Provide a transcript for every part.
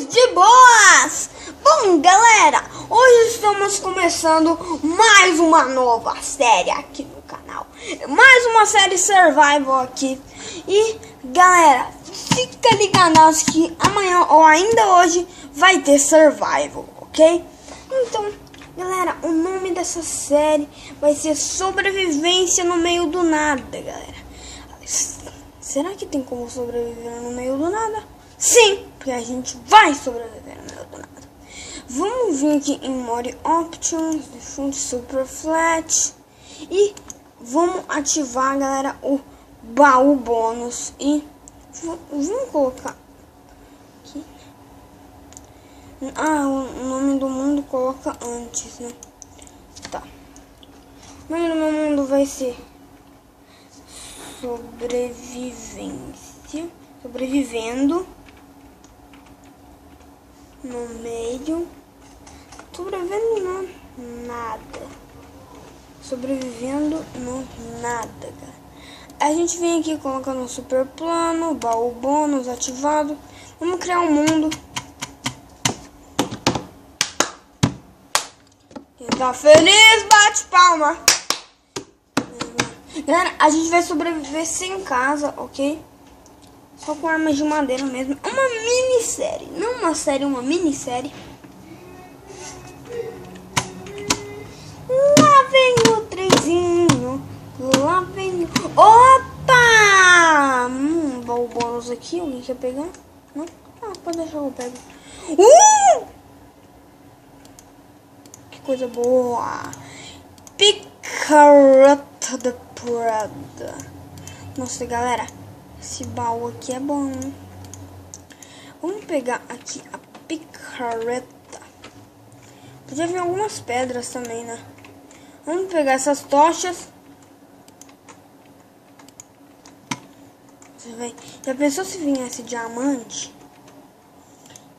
de boas! Bom, galera, hoje estamos começando mais uma nova série aqui no canal. Mais uma série Survival aqui. E, galera, fica ligados que amanhã ou ainda hoje vai ter Survival, ok? Então, galera, o nome dessa série vai ser Sobrevivência no Meio do Nada, galera. Será que tem como sobreviver no meio do nada? Sim, porque a gente vai sobreviver no meio do nada. Vamos vir aqui em Mode Options, Default Super Flat. E vamos ativar, galera, o baú bônus. E vamos colocar aqui. O nome do mundo coloca antes, né? Tá. O nome do meu mundo vai ser sobrevivendo no meio, sobrevivendo no nada, sobrevivendo no nada, cara. A gente vem aqui colocando um super plano, baú bônus ativado. Vamos criar um mundo. Quem tá feliz bate palma. Galera, a gente vai sobreviver sem casa, ok? Só com armas de madeira mesmo. É uma minissérie. Não uma série, uma minissérie. Lá vem o trenzinho. Lá vem o... Opa! Baú bônus aqui. Alguém quer pegar? Não? Ah, pode deixar eu pego. Que coisa boa. Picareta da Prada. Nossa, galera, esse baú aqui é bom. Vamos pegar aqui a picareta. Podia vir algumas pedras também, né? Vamos pegar essas tochas. Já pensou se viesse diamante?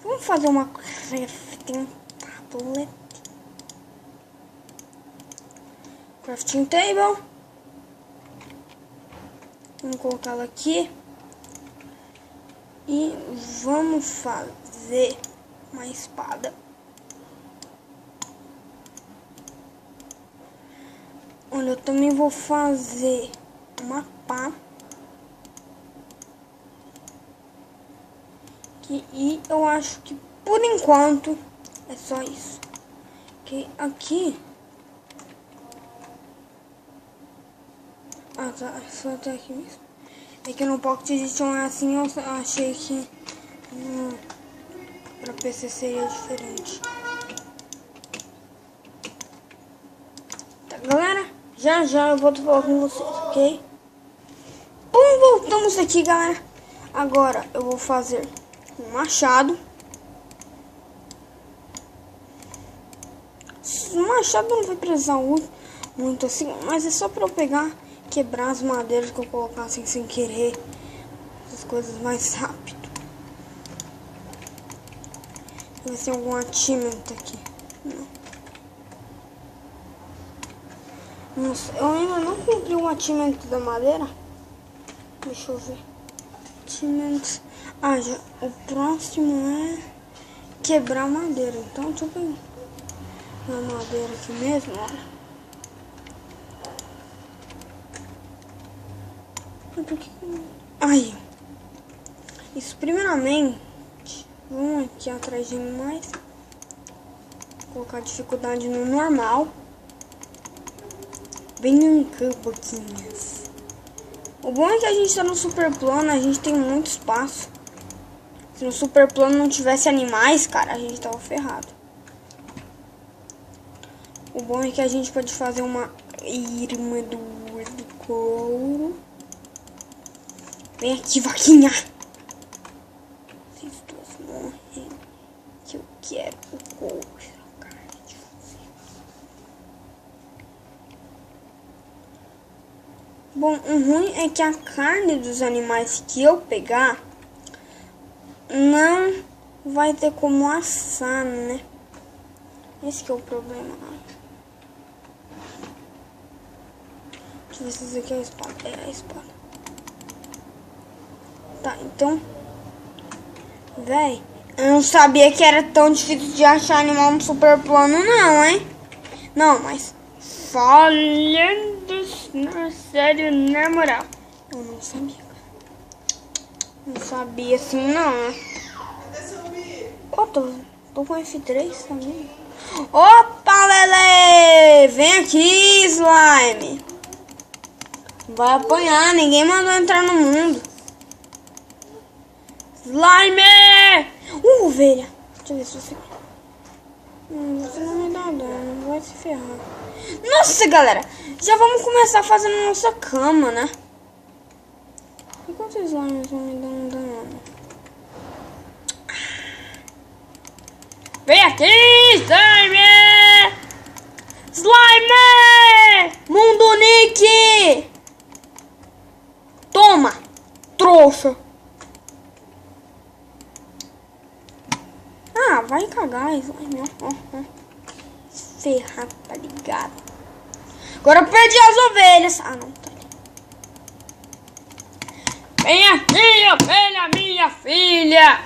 Vamos fazer uma crafting tablet. Crafting table. Vamos colocá-la aqui. E vamos fazer uma espada. Olha, eu também vou fazer uma pá. E eu acho que por enquanto é só isso. Ok, aqui. Ah, tá, só até aqui mesmo. É que no Pocket Edition é assim, eu achei que pra PC seria diferente. Tá, galera, já eu volto falar com vocês, ok? Bom, voltamos aqui, galera. Agora eu vou fazer um machado. O machado não vai precisar muito assim, mas é só pra eu pegar, quebrar as madeiras que eu colocar assim sem querer. Essas coisas mais rápido. Deixa eu ver se tem algum achievement aqui. Não sei, eu ainda não cumpri o achievement da madeira. Deixa eu ver. Achievement. Já, o próximo é quebrar madeira. Então deixa eu pegar a madeira aqui mesmo, olha. Aí, isso primeiramente, vamos aqui atrás de animais, colocar a dificuldade no normal, bem em campo aqui. O bom é que a gente tá no super plano, a gente tem muito espaço. Se no super plano não tivesse animais, cara, a gente tava ferrado. O bom é que a gente pode fazer uma armadura do couro. Vem aqui, vaquinha. Vocês duas morrem. Que eu quero o couro. Bom, o ruim é que a carne dos animais que eu pegar não vai ter como assar, né? Esse que é o problema. Deixa eu ver se isso aqui é a espada. É a espada. Tá, então, véi, Eu não sabia que era tão difícil de achar animal no super plano, não, hein? Não, mas falando sério, na moral, eu não sabia. Não sabia assim, não, né? Ó, tô com F3 também. Opa, Lele! Vem aqui, slime! Vai apanhar, ninguém mandou entrar no mundo. Slime! Ovelha! Deixa eu ver se você... você não me dá dano, vai se ferrar. Nossa, galera! Já vamos começar fazendo nossa cama, né? E quantos slimes vão me dar um dano? Vem aqui, slime! Slime! Mundo Nick! Toma! Trouxa! Ah, vai cagar, slime. Ó. Ferrar, tá ligado? Agora eu perdi as ovelhas. Ah, não, tá ali. Vem aqui, ovelha, minha filha!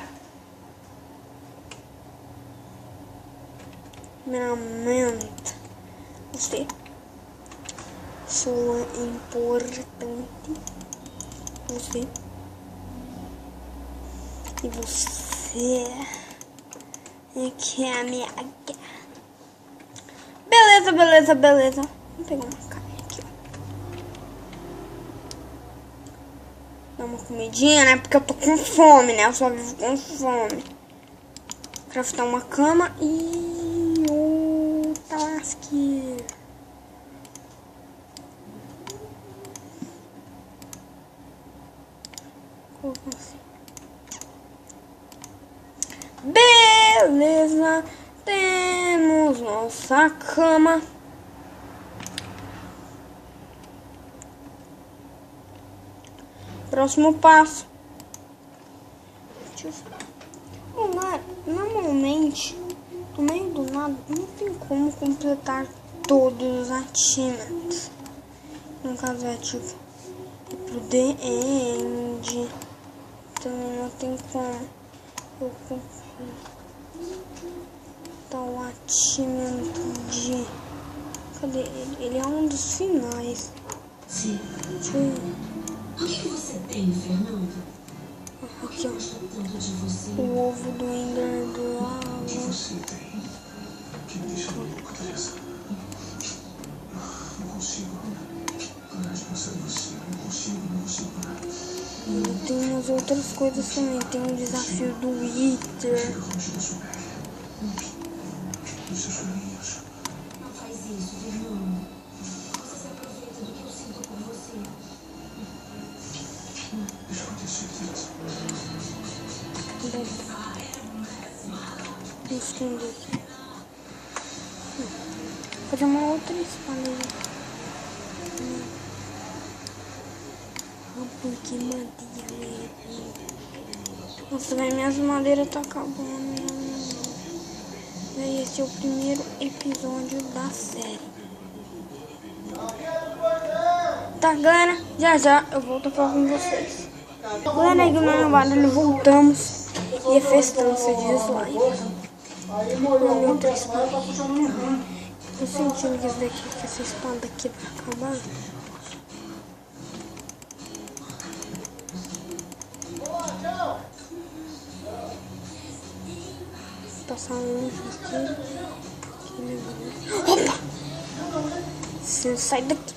Minha menta. Você. Sua importante. Você. E você. É que é a minha... Beleza. Vou pegar uma carne aqui, ó. Dar uma comidinha, né? Porque eu tô com fome, né? Eu só vivo com fome. Craftar uma cama e... outra lasque. Colocar assim. Beleza. Temos nossa cama. Próximo passo. Normalmente, no meio do nada, não tem como completar todos os achievements. No caso é tipo, ir pro The End. Também não tem como. Eu o achievement de... Cadê ele? Ele é um dos finais. Sim. Deixa eu ver. O que você tem, Fernando? Aqui, ó. Tanto de você. O ovo do Ender Dragon. O que você tem que me deixa louco, Teresa? Não consigo parar de pensar em você. Não consigo parar. E tem umas outras coisas também. Tem um desafio do Wither. Chega como se não souber. Os seus joelhos. Não faz isso, Fernando. Você se aproveita do que eu sinto por você. Deixa acontecer, Teresa. Vou esconder aqui. Vou fazer uma outra espada aí. Porque madeira. Nossa, velho, minhas madeiras tá acabando. E esse é o primeiro episódio da série. Tá, galera? Já eu volto a falar com vocês. Galera, ignorando o barulho, voltamos. E a festança de slime. Olha outra espada. Tô sentindo que essa espada aqui vai acabar. Passar um aqui. Opa! Você sai daqui.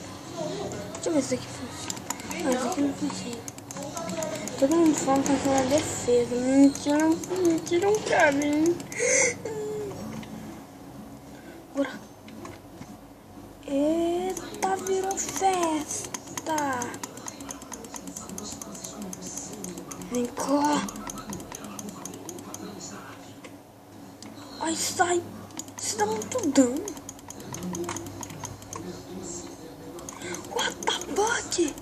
Deixa eu ver se aqui funciona. Ah, isso aqui não funciona. Todo mundo fala que funciona a defesa. Mentiram pra mim. Agora. Eita, virou festa. Vem cá. Ai, sai. Você dá muito dano. What the fuck?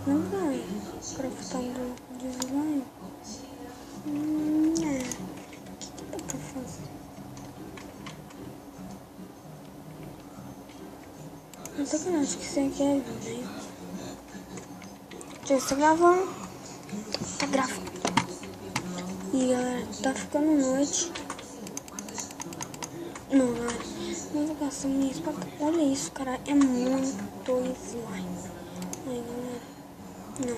Não vai. craftando de slime. O que dá pra fazer? Não sei que não, acho que isso aqui é vídeo. Já está gravando. Tá gravando. E galera, tá ficando noite. Não vou gastar minha espada. Olha isso, cara. É muito slime. Aí, galera. Não.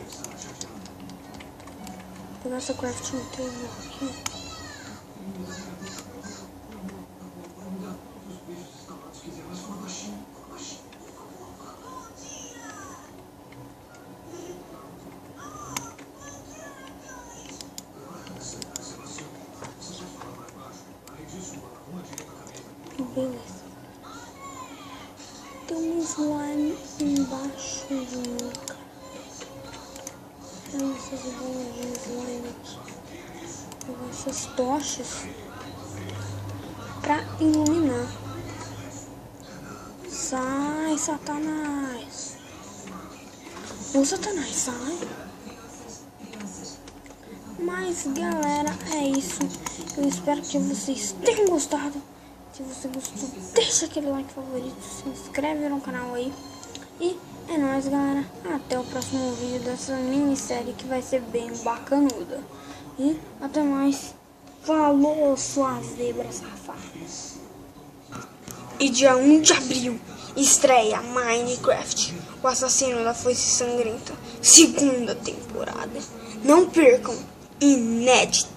Vou pegar essa crafting table aqui. Beleza. Tem um slime embaixo de mim, cara. Eu não sei se vou ver slime aqui. Vou pegar essas tochas pra iluminar. Sai, Satanás. Ô, Satanás, sai. Mas, galera, é isso. Eu espero que vocês tenham gostado. Se você gostou, deixa aquele like favorito, se inscreve no canal aí. E é nóis, galera. Até o próximo vídeo dessa minissérie que vai ser bem bacanuda. E até mais. Falou, sua zebra safada. E dia 1 de abril estreia Minecraft, o assassino da foice sangrenta, segunda temporada. Não percam, inédito.